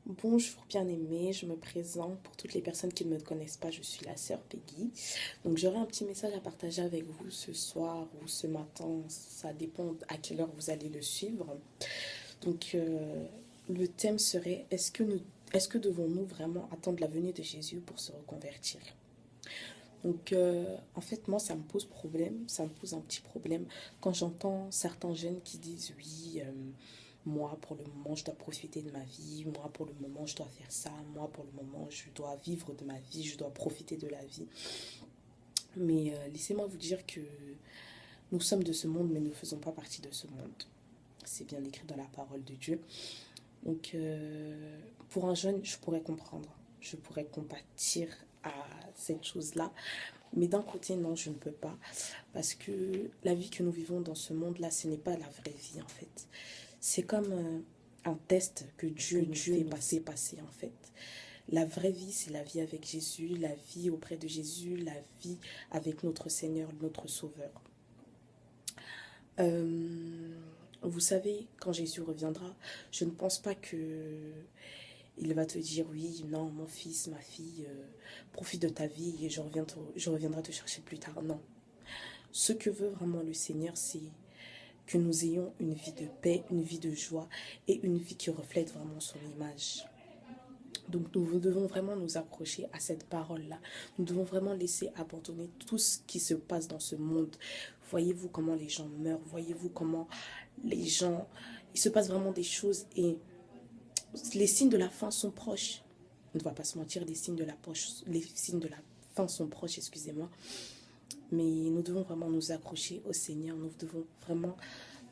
Bonjour bien-aimés, je me présente pour toutes les personnes qui ne me connaissent pas, je suis la sœur Peggy. Donc j'aurai un petit message à partager avec vous ce soir ou ce matin, ça dépend à quelle heure vous allez le suivre. Donc le thème serait est-ce que devons-nous vraiment attendre la venue de Jésus pour se reconvertir? Donc en fait moi ça me pose problème, ça me pose un petit problème quand j'entends certains jeunes qui disent oui. Moi, pour le moment, je dois profiter de ma vie. Moi, pour le moment, je dois faire ça. Moi, pour le moment, je dois vivre de ma vie. Je dois profiter de la vie. Mais laissez-moi vous dire que nous sommes de ce monde, mais nous ne faisons pas partie de ce monde. C'est bien écrit dans la parole de Dieu. Donc, pour un jeune, je pourrais comprendre. Je pourrais compatir à cette chose-là. Mais d'un côté, non, je ne peux pas. Parce que la vie que nous vivons dans ce monde-là, ce n'est pas la vraie vie, en fait. C'est comme un test que Dieu nous fait passer, en fait. La vraie vie, c'est la vie avec Jésus, la vie auprès de Jésus, la vie avec notre Seigneur, notre Sauveur. Euh, Vous savez, quand Jésus reviendra, je ne pense pas que il va te dire oui, non, mon fils, ma fille, profite de ta vie et je reviendrai te chercher plus tard. Non. Ce que veut vraiment le Seigneur, c'est que nous ayons une vie de paix, une vie de joie et une vie qui reflète vraiment son image. Donc nous devons vraiment nous accrocher à cette parole-là. Nous devons vraiment laisser abandonner tout ce qui se passe dans ce monde. Voyez-vous comment les gens meurent, voyez-vous comment les gens... Il se passe vraiment des choses et les signes de la fin sont proches. On ne va pas se mentir, les signes de la fin sont proches, excusez-moi. Mais nous devons vraiment nous accrocher au Seigneur. Nous devons vraiment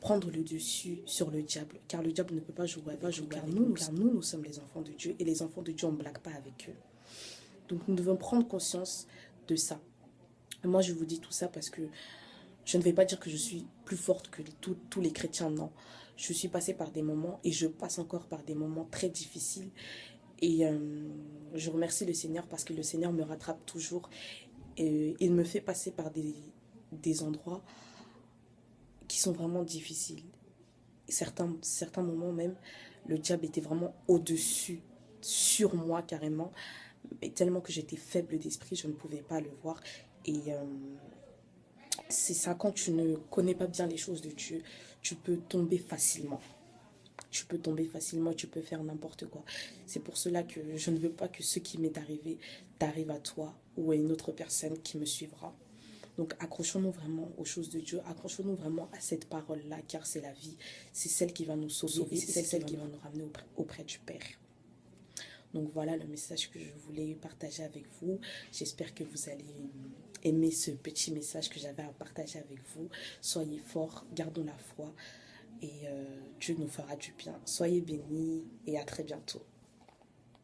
prendre le dessus sur le diable. Car le diable ne peut pas jouer avec nous. Car nous, nous sommes les enfants de Dieu. Et les enfants de Dieu, on ne blague pas avec eux. Donc nous devons prendre conscience de ça. Moi, je vous dis tout ça parce que je ne vais pas dire que je suis plus forte que tous les chrétiens, non. Je suis passée par des moments et je passe encore par des moments très difficiles. Et je remercie le Seigneur parce que le Seigneur me rattrape toujours. Et il me fait passer par des endroits qui sont vraiment difficiles. Et certains moments même, le diable était vraiment au-dessus, sur moi carrément. Mais tellement que j'étais faible d'esprit, je ne pouvais pas le voir. Et c'est ça, quand tu ne connais pas bien les choses de Dieu, tu peux tomber facilement. Tu peux tomber facilement, tu peux faire n'importe quoi. C'est pour cela que je ne veux pas que ce qui m'est arrivé t'arrive à toi ou à une autre personne qui me suivra. Donc accrochons-nous vraiment aux choses de Dieu, accrochons-nous vraiment à cette parole-là, car c'est la vie, c'est celle qui va nous sauver, c'est celle qui va nous ramener auprès du Père. Donc voilà le message que je voulais partager avec vous. J'espère que vous allez aimer ce petit message que j'avais à partager avec vous. Soyez forts, gardons la foi et Dieu nous fera du bien. Soyez bénis et à très bientôt.